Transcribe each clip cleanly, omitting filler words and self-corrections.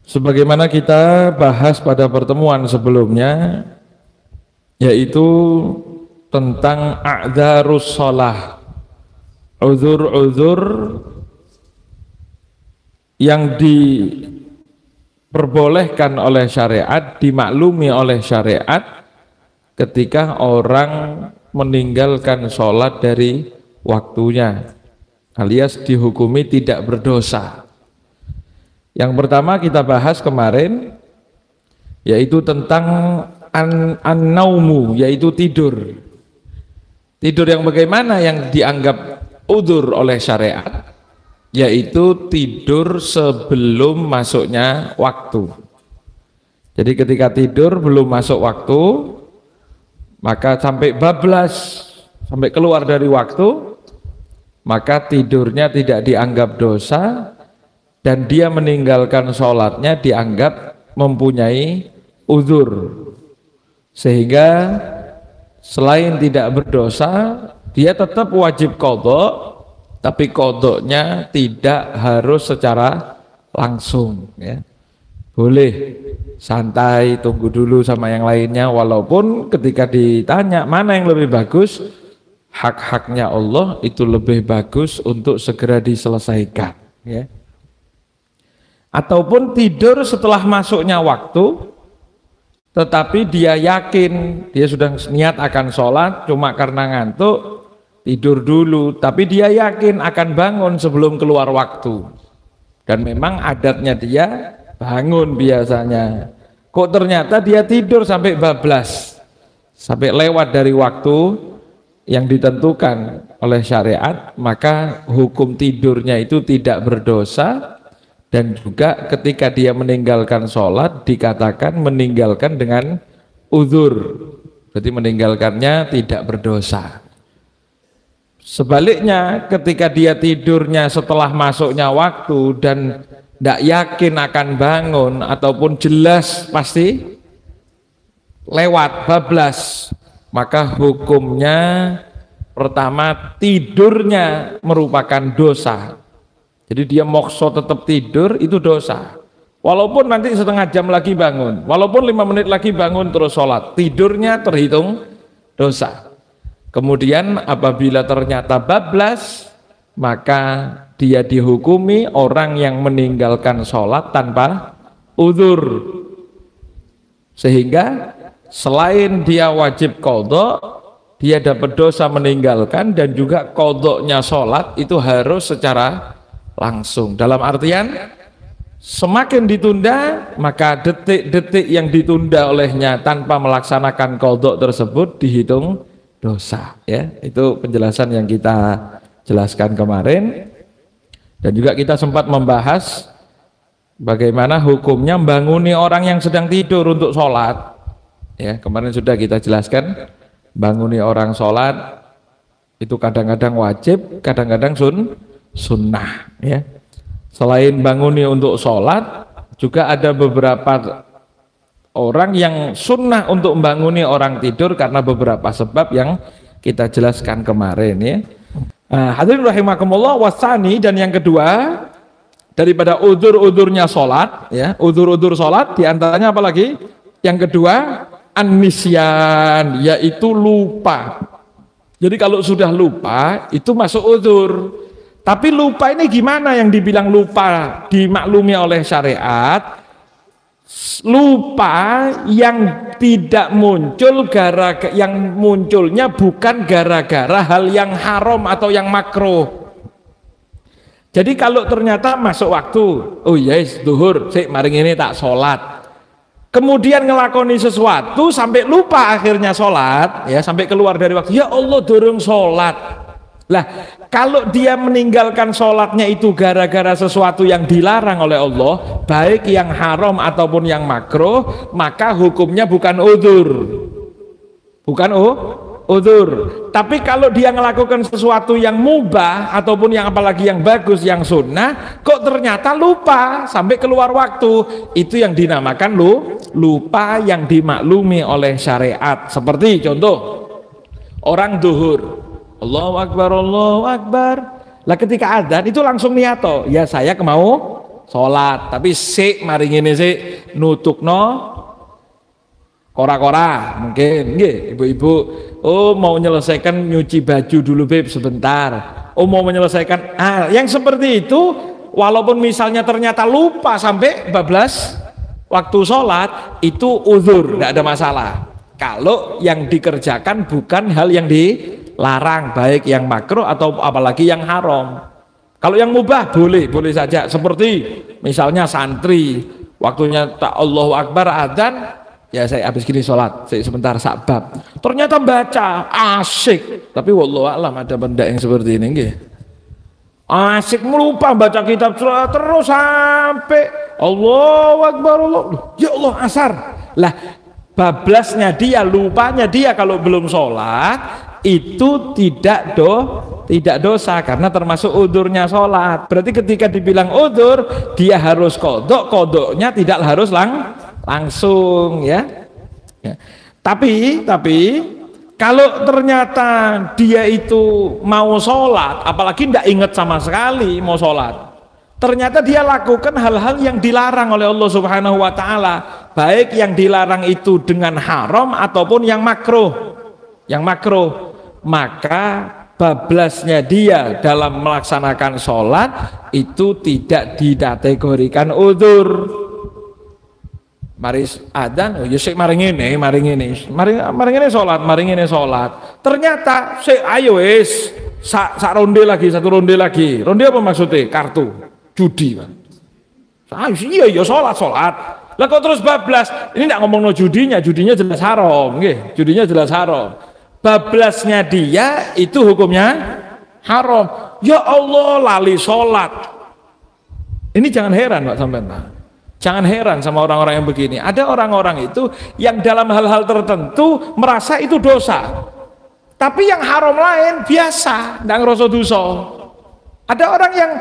Sebagaimana kita bahas pada pertemuan sebelumnya, yaitu tentang a'dzarus shalah, uzur-uzur yang diperbolehkan oleh syariat, dimaklumi oleh syariat ketika orang meninggalkan sholat dari waktunya, alias dihukumi tidak berdosa. Yang pertama kita bahas kemarin yaitu tentang an-naumu, yaitu tidur. Tidur yang bagaimana yang dianggap udzur oleh syariat, yaitu tidur sebelum masuknya waktu. Jadi ketika tidur belum masuk waktu, maka sampai bablas, sampai keluar dari waktu, maka tidurnya tidak dianggap dosa, dan dia meninggalkan sholatnya dianggap mempunyai uzur, sehingga selain tidak berdosa dia tetap wajib qadha, tapi qadhanya tidak harus secara langsung ya. Boleh santai, tunggu dulu sama yang lainnya, walaupun ketika ditanya mana yang lebih bagus, hak-haknya Allah itu lebih bagus untuk segera diselesaikan ya. Ataupun tidur setelah masuknya waktu, tetapi dia yakin dia sudah niat akan sholat, cuma karena ngantuk tidur dulu, tapi dia yakin akan bangun sebelum keluar waktu, dan memang adatnya dia bangun biasanya. Kok ternyata dia tidur sampai bablas, sampai lewat dari waktu yang ditentukan oleh syariat, maka hukum tidurnya itu tidak berdosa. Dan juga ketika dia meninggalkan sholat dikatakan meninggalkan dengan uzur, berarti meninggalkannya tidak berdosa. Sebaliknya ketika dia tidurnya setelah masuknya waktu dan tidak yakin akan bangun, ataupun jelas pasti lewat bablas, maka hukumnya pertama tidurnya merupakan dosa. Jadi dia mokso tetap tidur itu dosa, walaupun nanti setengah jam lagi bangun, walaupun 5 menit lagi bangun terus sholat, tidurnya terhitung dosa. Kemudian apabila ternyata bablas, maka dia dihukumi orang yang meninggalkan sholat tanpa uzur, sehingga selain dia wajib qadha, dia dapat dosa meninggalkan, dan juga qadhanya sholat itu harus secara langsung, dalam artian semakin ditunda maka detik-detik yang ditunda olehnya tanpa melaksanakan qadha tersebut dihitung dosa ya. Itu penjelasan yang kita jelaskan kemarin, dan juga kita sempat membahas bagaimana hukumnya bangguni orang yang sedang tidur untuk sholat ya. Kemarin sudah kita jelaskan, bangguni orang sholat itu kadang-kadang wajib, kadang-kadang sunnah ya. Selain banguni untuk sholat, juga ada beberapa orang yang sunnah untuk membanguni orang tidur karena beberapa sebab yang kita jelaskan kemarin ya. Hadirin rahimakumullah, wasani, dan yang kedua daripada udzur-udzurnya sholat ya, udzur-udzur sholat diantaranya apa lagi? Yang kedua an-nisyan, yaitu lupa. Jadi kalau sudah lupa itu masuk udzur. Tapi lupa ini gimana yang dibilang lupa dimaklumi oleh syariat? Lupa yang tidak muncul yang munculnya bukan gara-gara hal yang haram atau yang makruh. Jadi kalau ternyata masuk waktu, oh yes, duhur, sik maring ini tak sholat, kemudian ngelakoni sesuatu sampai lupa akhirnya sholat, ya sampai keluar dari waktu, ya Allah durung sholat. Lah, kalau dia meninggalkan sholatnya itu gara-gara sesuatu yang dilarang oleh Allah, baik yang haram ataupun yang makruh, maka hukumnya bukan udzur, bukan udzur. Tapi kalau dia melakukan sesuatu yang mubah ataupun yang apalagi yang bagus, yang sunnah, kok ternyata lupa sampai keluar waktu, itu yang dinamakan lupa yang dimaklumi oleh syariat. Seperti contoh orang duhur, Allahu Akbar, Allahu Akbar. Lah ketika adzan itu langsung niato, ya saya mau salat, tapi sik mari ngene sik nutukno kora-kora mungkin nggih ibu-ibu, oh mau menyelesaikan nyuci baju dulu beb sebentar, oh mau menyelesaikan yang seperti itu, walaupun misalnya ternyata lupa sampai bablas waktu sholat, itu uzur, tidak ada masalah kalau yang dikerjakan bukan hal yang dilarang, baik yang makruh atau apalagi yang haram. Kalau yang mubah boleh saja, seperti misalnya santri waktunya tak Allahu Akbar adzan, ya saya habis gini sholat, saya sebentar sakbab, ternyata baca asik, tapi wallahu a'lam ada benda yang seperti ini nggih. Asik melupa baca kitab terus sampai Allahu Akbar, ya Allah asar lah, bablasnya dia, lupanya dia kalau belum sholat itu tidak dosa karena termasuk udurnya sholat. Berarti ketika dibilang udur dia harus kodoknya tidak harus langsung ya. Tapi kalau ternyata dia itu mau sholat, apalagi tidak ingat sama sekali mau sholat, ternyata dia lakukan hal-hal yang dilarang oleh Allah Subhanahu wa Ta'ala, baik yang dilarang itu dengan haram ataupun yang makruh, maka bablasnya dia dalam melaksanakan sholat itu tidak dikategorikan udzur. Mari adzan, oh ya sik mari ngene salat. Ternyata sik ayo wis sak ronde lagi, satu ronde lagi. Ronde apa maksudnya? Kartu judi, Pak. Iya salat. Lah kok terus bablas? Ini ndak ngomongno judinya jelas haram, nggih. Judinya jelas haram. Bablasnya dia itu hukumnya haram. Ya Allah lali salat. Ini jangan heran Pak sampean. Jangan heran sama orang-orang yang begini. Ada orang-orang itu yang dalam hal-hal tertentu merasa itu dosa, tapi yang haram lain biasa, ndak ngerasa dosa. Ada orang yang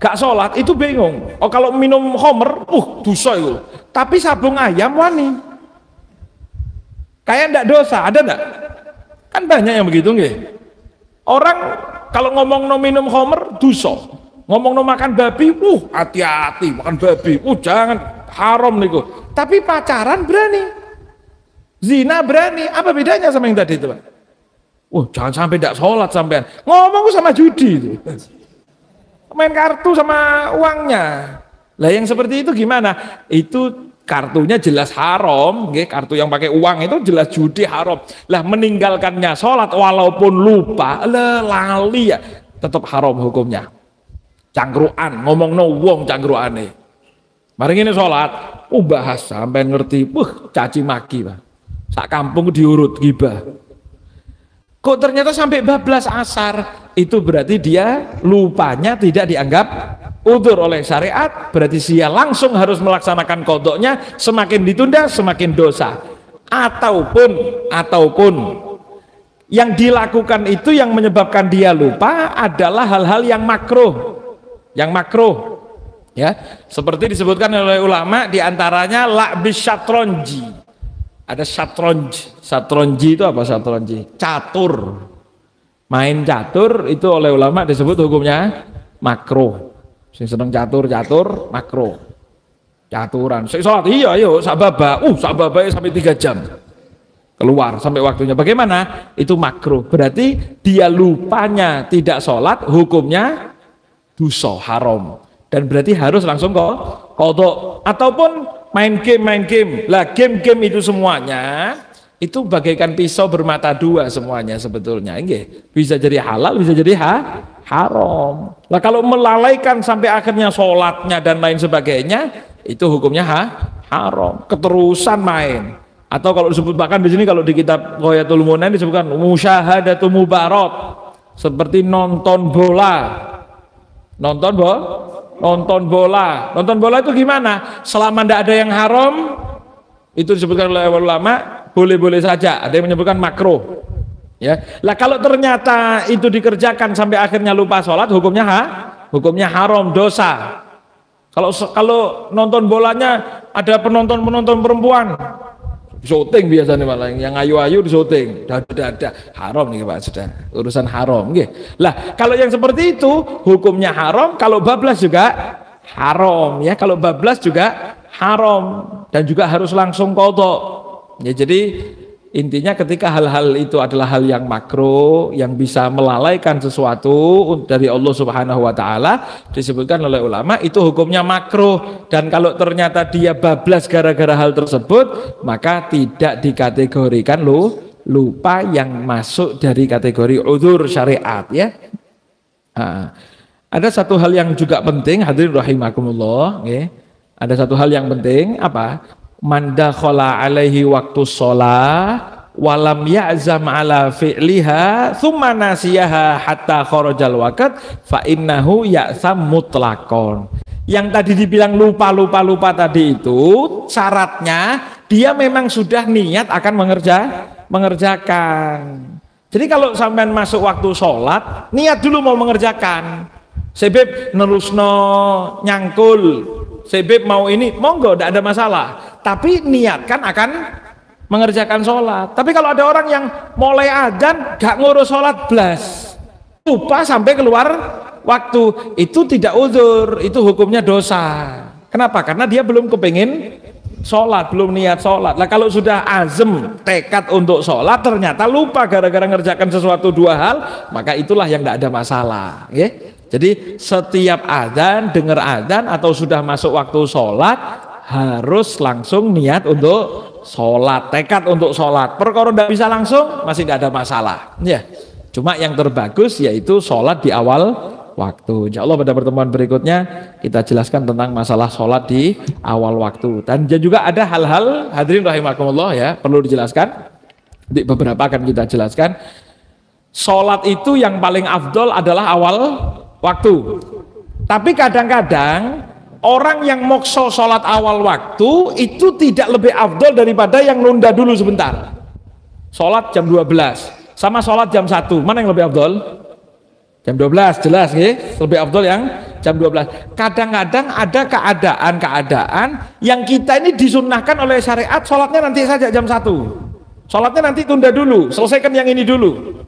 gak sholat itu bingung, oh kalau minum khamr dosa itu, tapi sabung ayam wani kayak ndak dosa. Ada ndak? Kan banyak yang begitu nggih. Orang kalau ngomong no minum khamr dosa, ngomong no makan babi, hati-hati makan babi, jangan haram niku. Tapi pacaran berani, zina berani, apa bedanya sama yang tadi itu, Pak? Jangan sampai tidak sholat sampean. Ngomong sama judi itu, main kartu sama uangnya. Lah yang seperti itu gimana? Itu kartunya jelas haram, kartu yang pakai uang itu jelas judi haram. Lah meninggalkannya sholat walaupun lupa, lali ya, tetap haram hukumnya. Cangkruan, ngomong no wong cangkruane. Mari ini sholat, bahas sampai ngerti, caci maki, Pak. Sak kampung diurut gibah. Kok ternyata sampai bablas asar, itu berarti dia lupanya tidak dianggap udzur oleh syariat, berarti dia langsung harus melaksanakan kodoknya, semakin ditunda semakin dosa. Ataupun yang dilakukan itu yang menyebabkan dia lupa adalah hal-hal yang makruh. Ya, seperti disebutkan oleh ulama diantaranya la'bis syatronji. Ada syatronji itu apa? Syatronji catur, main catur itu oleh ulama disebut hukumnya makruh. Sing seneng catur makruh. Caturan sing salat iya ayo sababa sampai 3 jam keluar sampai waktunya. Bagaimana? Itu makruh. Berarti dia lupanya tidak sholat, hukumnya dosa haram, dan berarti harus langsung qadha. Ataupun main game. Lah game itu semuanya itu bagaikan pisau bermata dua semuanya sebetulnya. Bisa jadi halal, bisa jadi haram. Lah kalau melalaikan sampai akhirnya sholatnya dan lain sebagainya, itu hukumnya haram. Keterusan main. Atau kalau disebut bahkan di sini kalau di kitab Ghayatul Munan disebutkan musyahadatu mubarat, seperti nonton bola. Nonton bola itu gimana? Selama tidak ada yang haram, itu disebutkan oleh ulama boleh-boleh saja. Ada yang menyebutkan makruh. Ya, lah kalau ternyata itu dikerjakan sampai akhirnya lupa sholat, hukumnya haram, dosa. Kalau nonton bolanya ada penonton perempuan, syuting biasanya malah yang ayu-ayu di syuting, dada haram nih Pak, sudah urusan haram. Lah kalau yang seperti itu hukumnya haram, kalau bablas juga haram ya. Kalau bablas juga haram dan juga harus langsung qadha. Ya, jadi intinya ketika hal-hal itu adalah hal yang makruh yang bisa melalaikan sesuatu dari Allah Subhanahu wa taala, disebutkan oleh ulama itu hukumnya makruh, dan kalau ternyata dia bablas gara-gara hal tersebut maka tidak dikategorikan lupa yang masuk dari kategori udzur syariat ya. Nah, ada satu hal yang juga penting hadirin rahimakumullah ya. Ada satu hal yang penting apa? Man dakhala alaihi waktu sholah walam ya'zam ala fi'liha thumma nasiyaha hatta kharajal waqt fa innahu ya'sam mutlaqon. Yang tadi dibilang lupa tadi itu syaratnya dia memang sudah niat akan mengerjakan. Jadi kalau sampean masuk waktu sholat niat dulu mau mengerjakan, sebab nerusno nyangkul, sebab mau ini monggo tidak ada masalah, tapi niatkan akan mengerjakan sholat. Tapi kalau ada orang yang mulai adzan gak ngurus sholat blas, lupa sampai keluar waktu, itu tidak uzur, itu hukumnya dosa. Kenapa? Karena dia belum kepingin sholat, belum niat sholat. Lah kalau sudah azem tekad untuk sholat ternyata lupa gara-gara ngerjakan sesuatu dua hal, maka itulah yang tidak ada masalah ya. Jadi setiap adzan, dengar adzan atau sudah masuk waktu sholat harus langsung niat untuk sholat, tekad untuk sholat. Perkara tidak bisa langsung masih tidak ada masalah ya. Cuma yang terbagus yaitu sholat di awal waktu. Insya Allah pada pertemuan berikutnya kita jelaskan tentang masalah sholat di awal waktu. Dan juga ada hal-hal hadirin rahimakumullah ya perlu dijelaskan. Di beberapa akan kita jelaskan. Sholat itu yang paling afdol adalah awal waktu. Tapi kadang-kadang orang yang mokso sholat awal waktu itu tidak lebih afdol daripada yang nunda dulu sebentar. Sholat jam 12 sama sholat jam 1, mana yang lebih afdol? Jam 12 jelas ya, lebih afdol yang jam 12. Kadang-kadang ada keadaan-keadaan yang kita ini disunnahkan oleh syariat sholatnya nanti saja jam 1, sholatnya nanti tunda dulu, selesaikan yang ini dulu.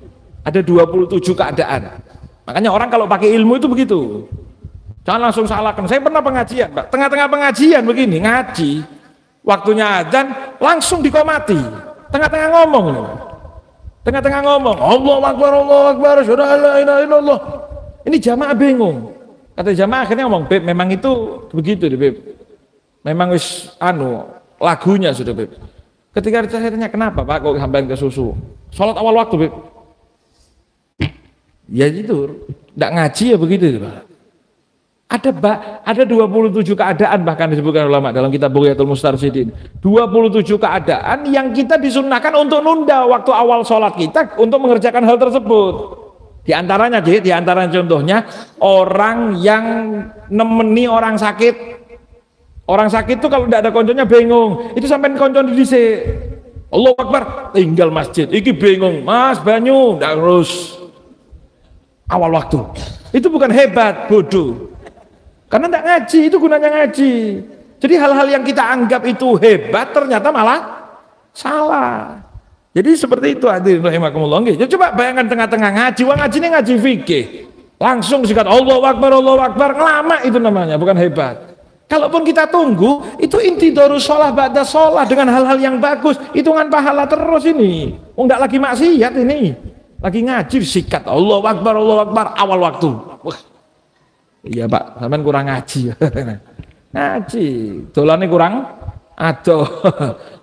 Ada 27 keadaan. Makanya orang kalau pakai ilmu itu begitu, jangan langsung salahkan. Saya pernah pengajian, Pak, tengah-tengah pengajian begini ngaji, waktunya adzan langsung dikomati, tengah-tengah ngomong, Allahu Akbar, asyhadu an la ilaha illallah. Ini jamaah bingung. Kata jamaah akhirnya ngomong, Beb, memang itu begitu deh, Beb. Memang wis lagunya sudah, Beb. Ketika saya tanya kenapa Pak kok sampean ke susu? Sholat awal waktu, Beb. Ya itu, tidak ngaji ya begitu Pak. Ada 27 keadaan bahkan disebutkan ulama dalam kitab Bugyatul Mustarsyidin. 27 keadaan yang kita disunnahkan untuk nunda waktu awal sholat kita untuk mengerjakan hal tersebut. Di antaranya contohnya orang yang nemeni orang sakit. Orang sakit itu kalau tidak ada konconya bingung. Itu sampai koncon di dhisik. Allahu Akbar, tinggal masjid. Iki bingung, Mas banyu, ndak terus. Awal waktu itu bukan hebat, bodoh, karena tidak ngaji. Itu gunanya ngaji. Jadi hal-hal yang kita anggap itu hebat ternyata malah salah. Jadi seperti itu hadirin rahimakumullah. Ya, coba bayangkan tengah-tengah ngaji, ngaji ini ngaji fikih, langsung sikat Allahu Akbar, lama itu namanya, bukan hebat. Kalaupun kita tunggu, itu intidharus sholah ba'da sholah dengan hal-hal yang bagus, hitungan pahala terus ini. Enggak lagi maksiat ini. Lagi ngaji sikat Allahu Akbar awal waktu. Wah. Iya Pak, sampean kurang ngaji. Ngaji, dolane kurang adoh.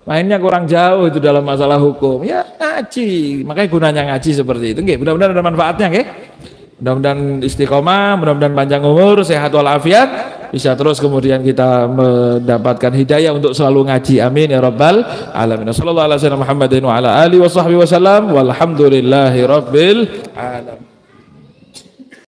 Mainnya kurang jauh itu dalam masalah hukum. Ya ngaji, makanya gunanya ngaji seperti itu. Nggih, mudah-mudahan ada manfaatnya nggih. Mudah-mudahan istiqomah, mudah-mudahan panjang umur, sehat walafiat, bisa terus kemudian kita mendapatkan hidayah untuk selalu ngaji. Amin ya rabbal alamin. Sallallahu alaihi wasallam Muhammadin wa ala alihi washabbihi wasallam walhamdulillahi rabbil alamin.